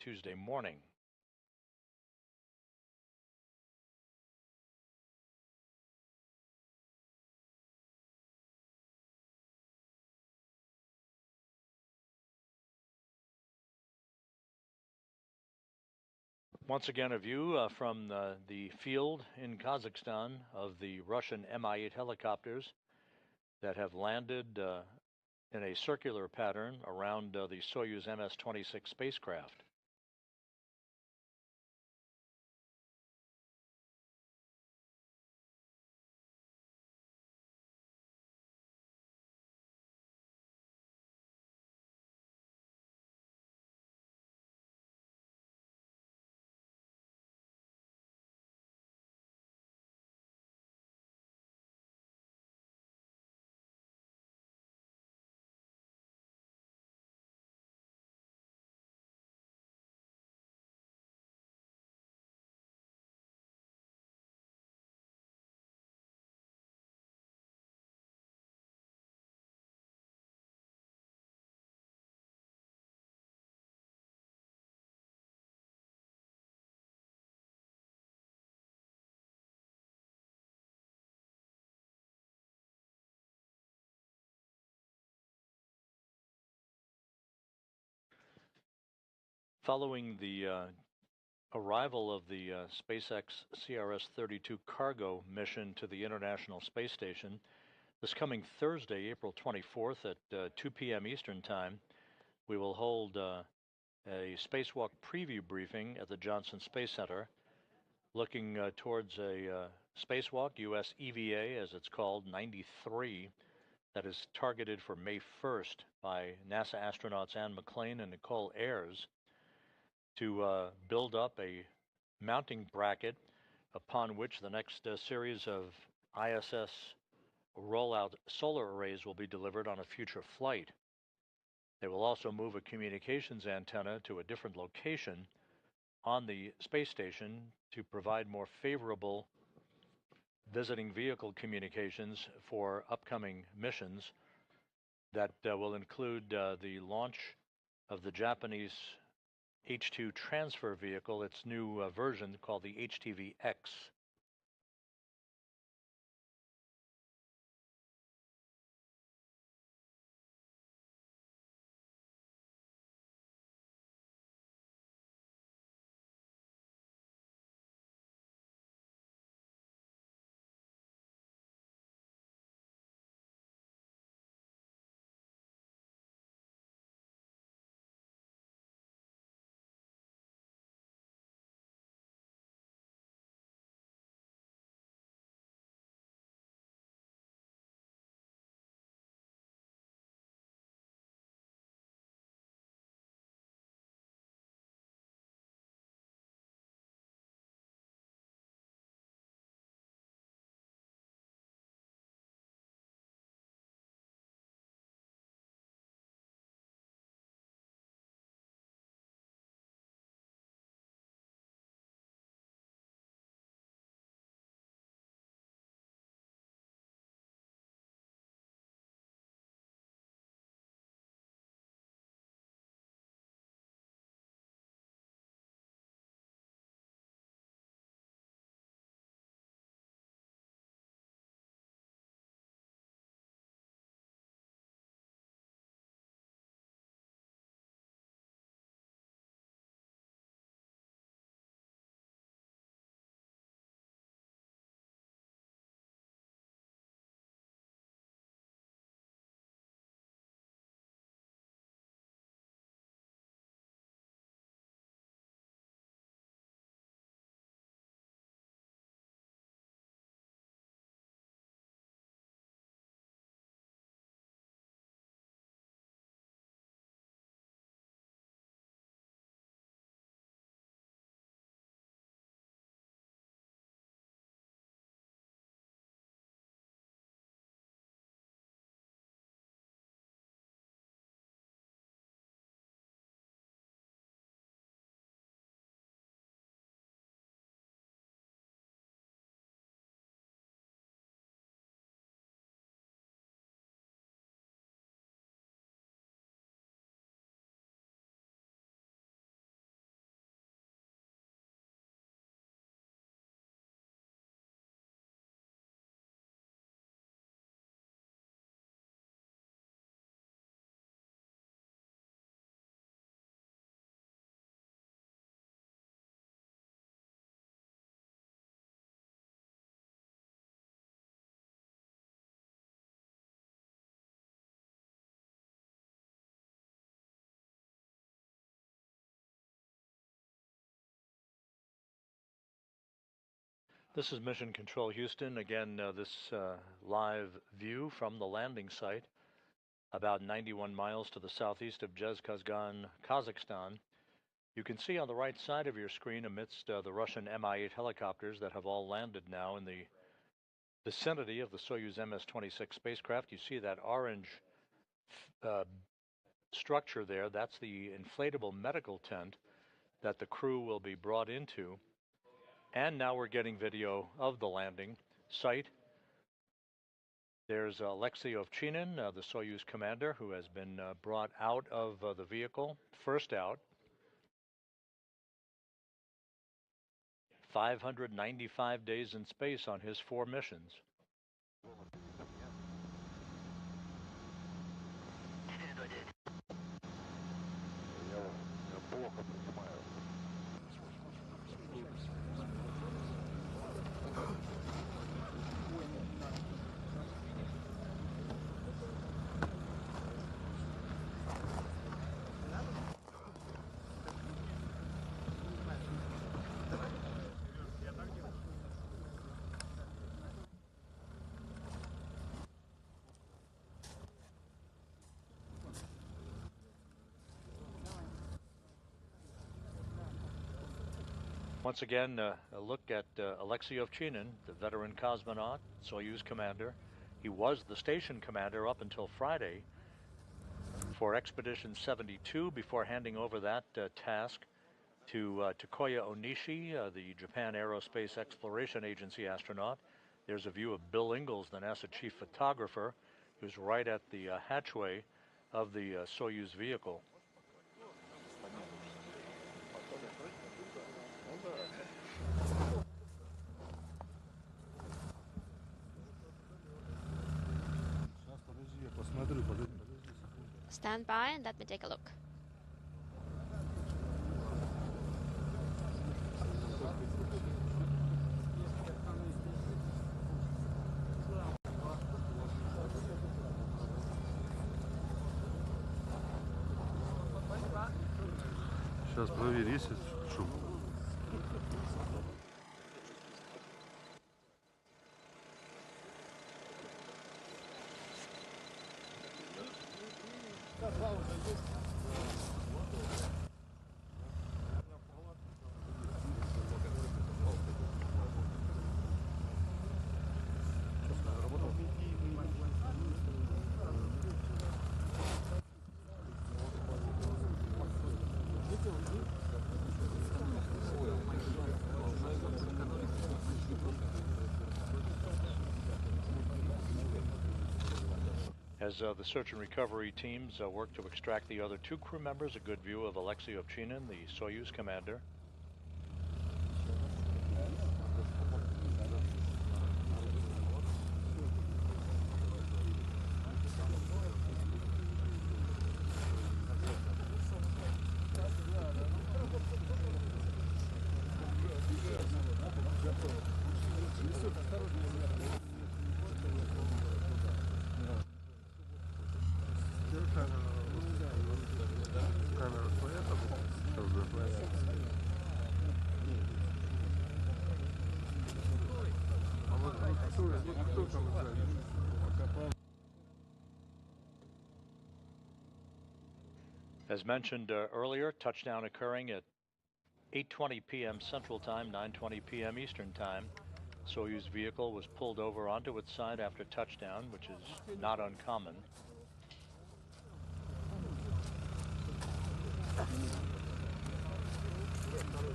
Tuesday morning. Once again, a view from the field in Kazakhstan of the Russian Mi-8 helicopters that have landed in a circular pattern around the Soyuz MS-26 spacecraft. Following the arrival of the SpaceX CRS-32 cargo mission to the International Space Station, this coming Thursday, April 24th at 2 p.m. Eastern Time, we will hold a spacewalk preview briefing at the Johnson Space Center, looking towards a spacewalk, US EVA as it's called, 93, that is targeted for May 1st by NASA astronauts Anne McClain and Nicole Ayers to build up a mounting bracket upon which the next series of ISS rollout solar arrays will be delivered on a future flight. They will also move a communications antenna to a different location on the space station to provide more favorable visiting vehicle communications for upcoming missions that will include the launch of the Japanese H2 transfer vehicle, its new version called the HTV-X. This is Mission Control Houston. Again, this live view from the landing site, about 91 miles to the southeast of Zhezkazgan, Kazakhstan. You can see on the right side of your screen, amidst the Russian Mi-8 helicopters that have all landed now in the vicinity of the Soyuz MS-26 spacecraft, you see that orange structure there. That's the inflatable medical tent that the crew will be brought into. And now we're getting video of the landing site. There's Alexei Ovchinin, the Soyuz commander, who has been brought out of the vehicle, first out. 595 days in space on his 4 missions. Once again, a look at Alexei Ovchinin, the veteran cosmonaut, Soyuz commander. He was the station commander up until Friday for Expedition 72 before handing over that task to Takoya Onishi, the Japan Aerospace Exploration Agency astronaut. There's a view of Bill Ingalls, the NASA chief photographer, who's right at the hatchway of the Soyuz vehicle. Stand by and let me take a look. Сейчас проверь, есть шум. As the search and recovery teams work to extract the other 2 crew members, a good view of Alexei Ovchinin, the Soyuz commander. As mentioned earlier, touchdown occurring at 8:20 p.m. Central Time, 9:20 p.m. Eastern Time. Soyuz vehicle was pulled over onto its side after touchdown, which is not uncommon.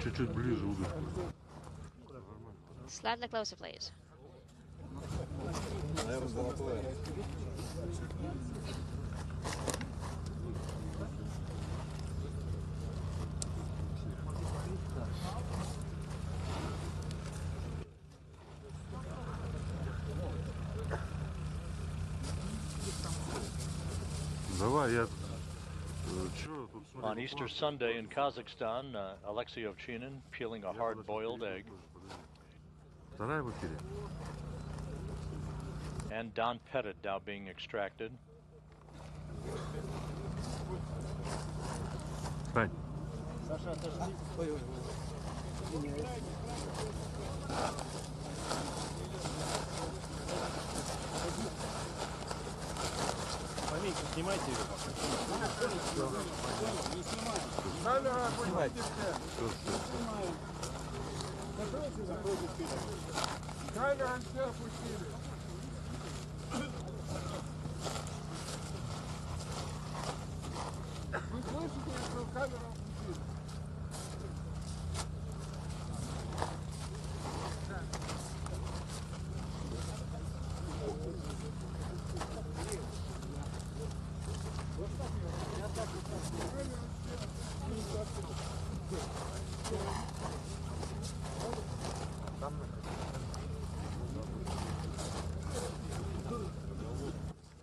Чуть-чуть ближе удар. Slightly closer, please. Давай, я... On Easter Sunday in Kazakhstan, Alexei Ovchinin peeling a hard-boiled egg. Вторая в эфире. And Don Pettit now being extracted. Встань. Снимайте его. Камера все опустили. Вы слышите, что камеру опустили?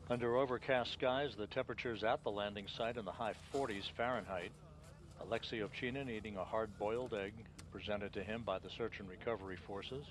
Under overcast skies, the temperatures at the landing site in the high 40s Fahrenheit. Alexei Ovchinin eating a hard-boiled egg presented to him by the search and recovery forces.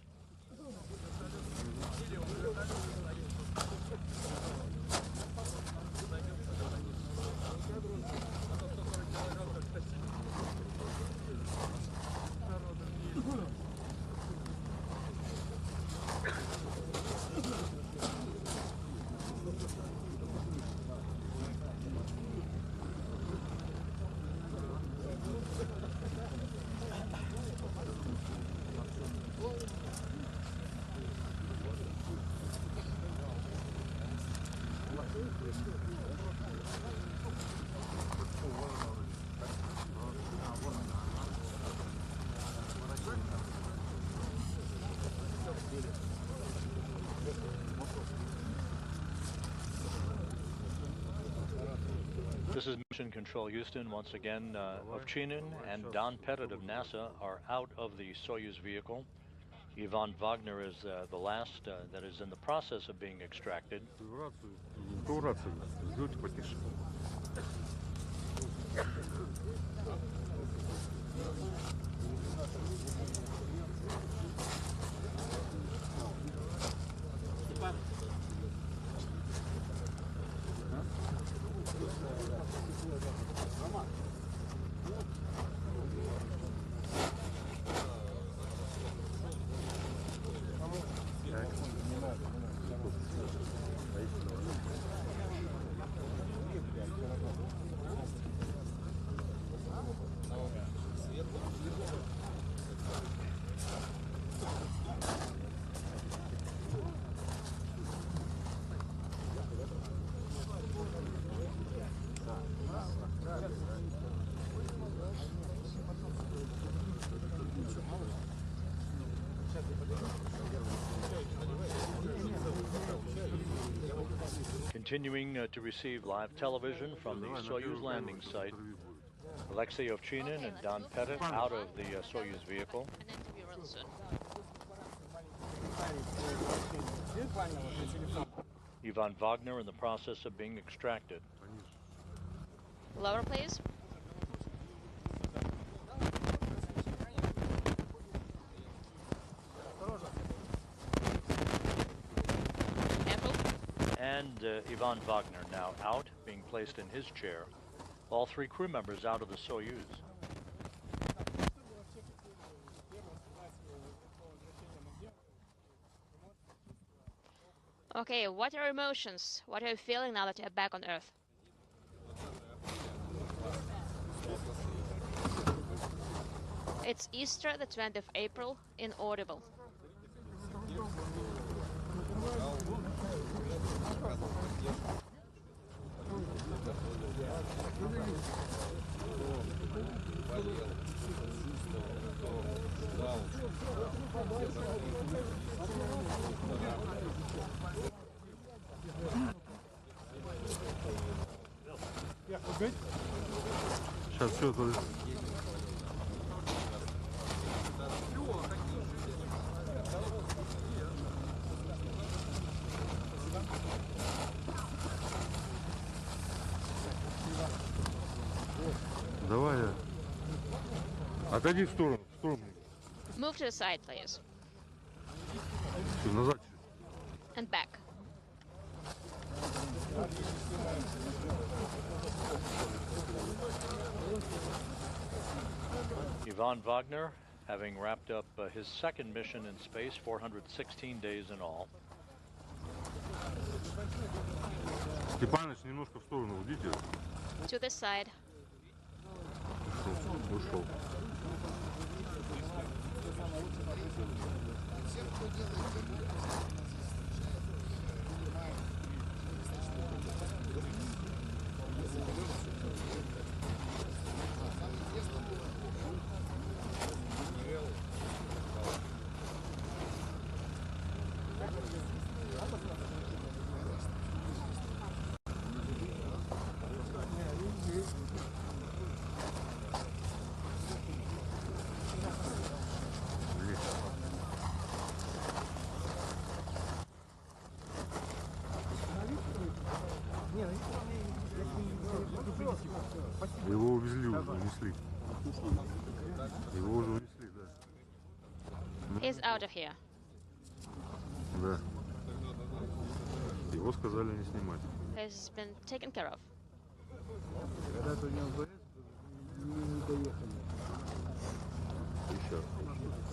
This is Mission Control Houston. Once again, Ovchinin and Don Pettit of NASA are out of the Soyuz vehicle. Ivan Wagner is the last that is in the process of being extracted. Continuing to receive live television from the Soyuz landing site, Alexei Ovchinin and Don Pettit out of the Soyuz vehicle. An interview real soon. Ivan Wagner in the process of being extracted. Lower, please. And Ivan Wagner now out, being placed in his chair. All three crew members out of the Soyuz. Okay, what are your emotions? What are you feeling now that you're back on Earth? It's Easter, the 20th of April, inaudible. Сейчас все туда. Давай. Отойди в сторону, в сторону. Move to the side, please. Чуть назад. And back. Ivan Wagner having wrapped up his second mission in space, 416 days in all. Степаныч, немножко в сторону уйдите. To the side. Ушел. Его увезли уже, унесли. Его уже унесли, да. He's out of here. Да. Его сказали не снимать. He's been taken care of. Когда-то у него говорят, не доехали. Еще.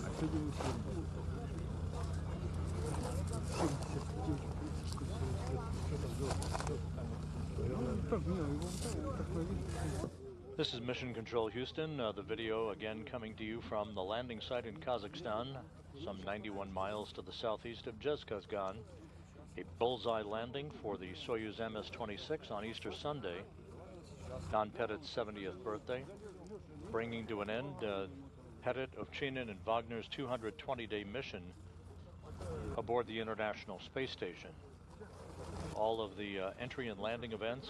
А сегодня не сегодня. This is Mission Control Houston. The video again coming to you from the landing site in Kazakhstan, some 91 miles to the southeast of Kazakhstan. A bullseye landing for the Soyuz MS-26 on Easter Sunday, Don Pettit's 70th birthday, bringing to an end Pettit, Ovchinin, and Wagner's 220-day mission aboard the International Space Station. All of the entry and landing events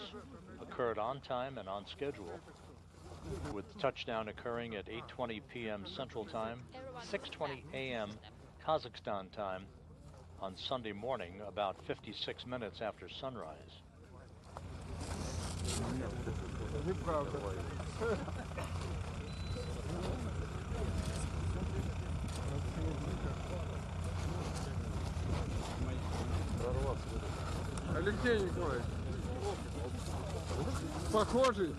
occurred on time and on schedule, with touchdown occurring at 8:20 p.m. Central Time, 6:20 a.m. Kazakhstan time on Sunday morning, about 56 minutes after sunrise. Алексей Николаевич, похожий.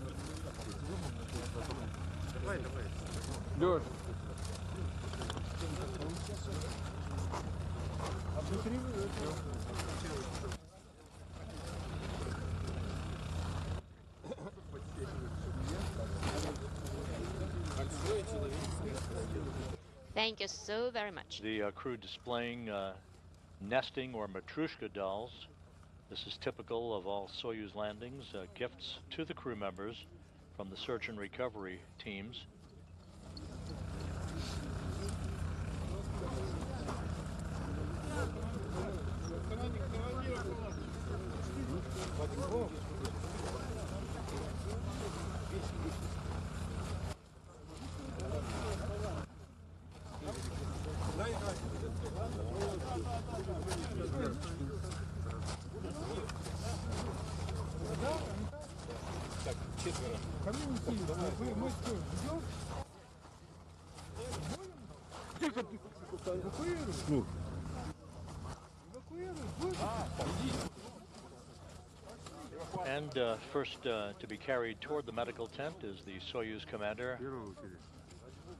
Лёш. Thank you so very much. The crew displaying nesting or matryoshka dolls. This is typical of all Soyuz landings, gifts to the crew members from the search and recovery teams. And first to be carried toward the medical tent is the Soyuz commander,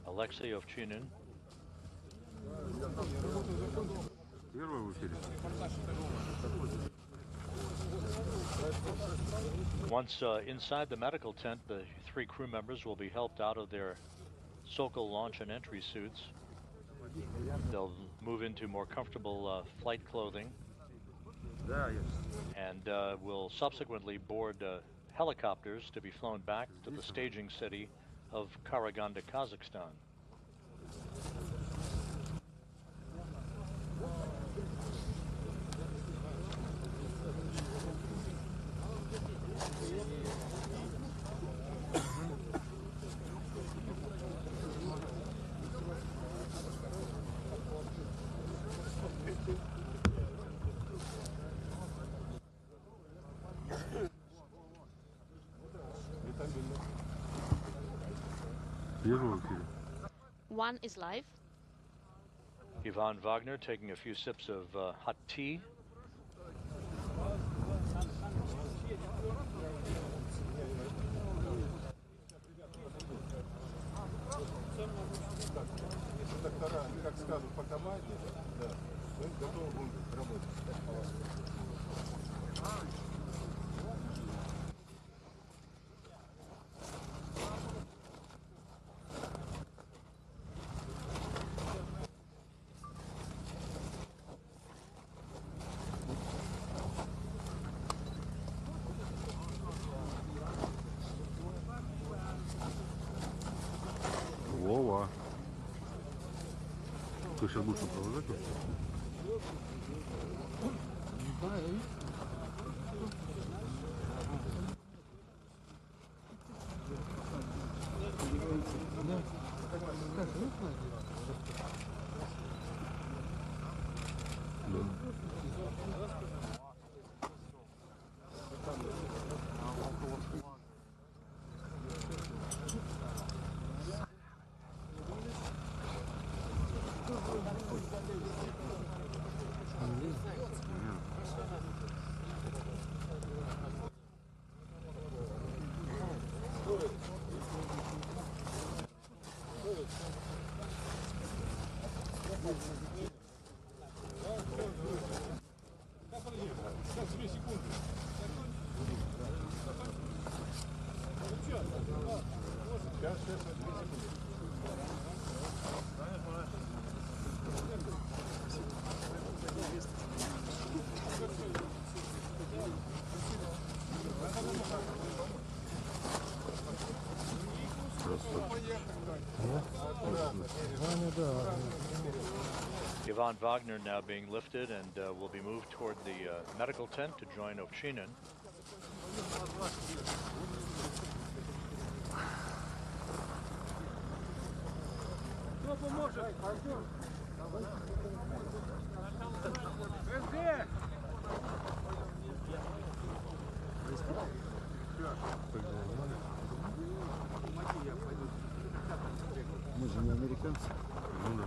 Alexei Ovchinin. Once inside the medical tent, the three crew members will be helped out of their Sokol launch and entry suits. They'll move into more comfortable flight clothing and will subsequently board helicopters to be flown back to the staging city of Karaganda, Kazakhstan. One is live. Ivan Wagner taking a few sips of hot tea. скажут по команде, да, мы готовы будем работать. Вова. Ты сейчас будешь сопровождать его? Yvonne Wagner now being lifted and will be moved toward the medical tent to join Ovchinin. Мы же не американцы. Ну да.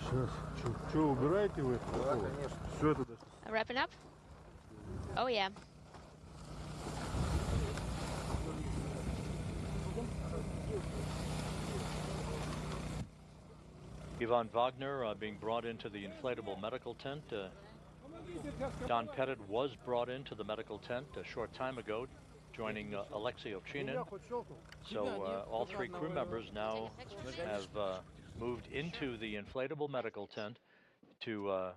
Сейчас. Что, убираете вы это? Да, конечно. Все это даже. Wrapping up? Oh yeah. Yvonne Wagner being brought into the inflatable medical tent. Don Pettit was brought into the medical tent a short time ago, joining Alexei Ovchinin. So all three crew members now have moved into the inflatable medical tent to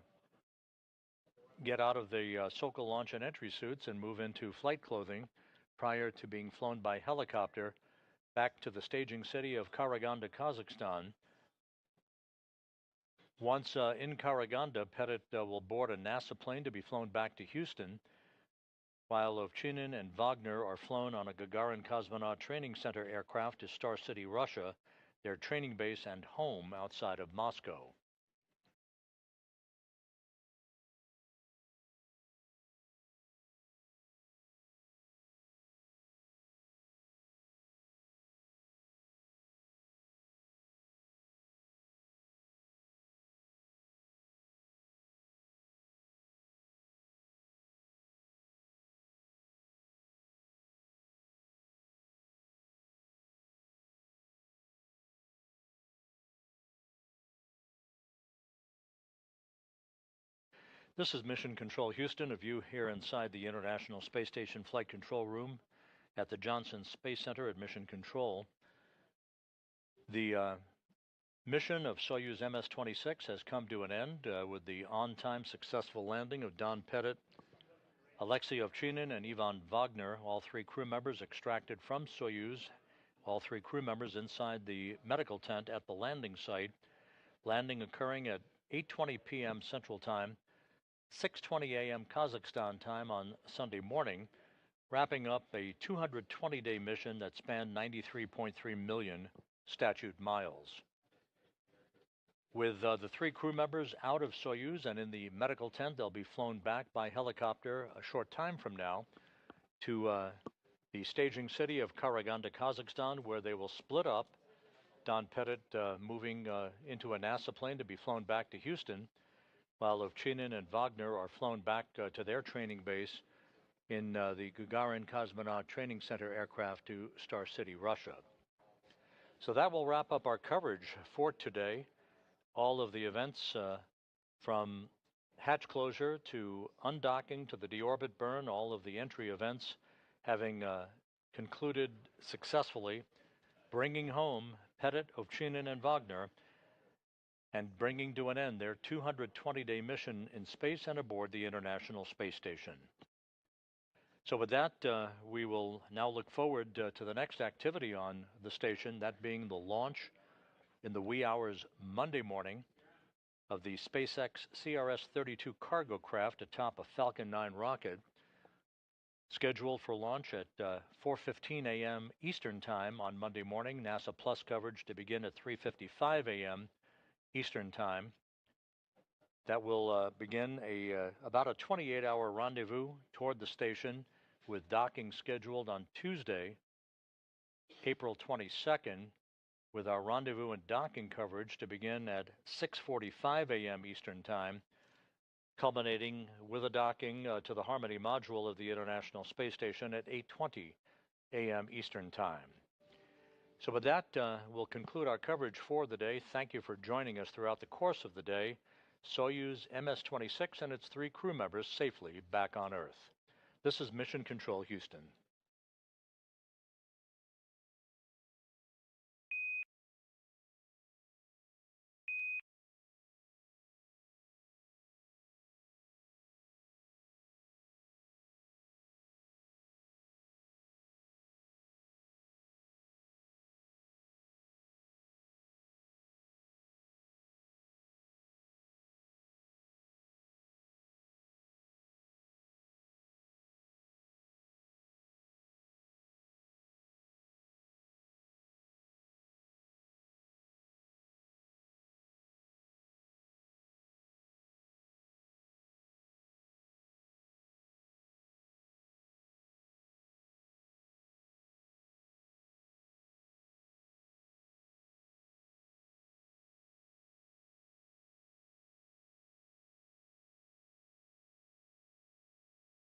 get out of the Sokol launch and entry suits and move into flight clothing prior to being flown by helicopter back to the staging city of Karaganda, Kazakhstan. Once in Karaganda, Pettit will board a NASA plane to be flown back to Houston, while Ovchinin and Wagner are flown on a Gagarin Cosmonaut Training Center aircraft to Star City, Russia, their training base and home outside of Moscow. This is Mission Control Houston, a view here inside the International Space Station Flight Control Room at the Johnson Space Center at Mission Control. The mission of Soyuz MS-26 has come to an end with the on-time successful landing of Don Pettit, Alexei Ovchinin, and Yvonne Wagner, all three crew members extracted from Soyuz, all three crew members inside the medical tent at the landing site, landing occurring at 8:20 p.m. Central Time, 6:20 a.m. Kazakhstan time on Sunday morning, wrapping up a 220-day mission that spanned 93.3 million statute miles. With the three crew members out of Soyuz and in the medical tent, they'll be flown back by helicopter a short time from now to the staging city of Karaganda, Kazakhstan, where they will split up. Don Pettit moving into a NASA plane to be flown back to Houston, while Ovchinin and Wagner are flown back to their training base in the Gagarin Cosmonaut Training Center aircraft to Star City, Russia. So that will wrap up our coverage for today. All of the events from hatch closure to undocking to the deorbit burn, all of the entry events having concluded successfully, bringing home Pettit, Ovchinin, and Wagner, and bringing to an end their 220-day mission in space and aboard the International Space Station. So with that, we will now look forward to the next activity on the station, that being the launch in the wee hours Monday morning of the SpaceX CRS-32 cargo craft atop a Falcon 9 rocket, scheduled for launch at 4:15 a.m. Eastern Time on Monday morning. NASA Plus coverage to begin at 3:55 a.m. Eastern Time. That will begin about a 28-hour rendezvous toward the station, with docking scheduled on Tuesday, April 22nd, with our rendezvous and docking coverage to begin at 6:45 a.m. Eastern Time, culminating with a docking to the Harmony module of the International Space Station at 8:20 a.m. Eastern Time. So with that, we'll conclude our coverage for the day. Thank you for joining us throughout the course of the day. Soyuz MS-26 and its 3 crew members safely back on Earth. This is Mission Control Houston.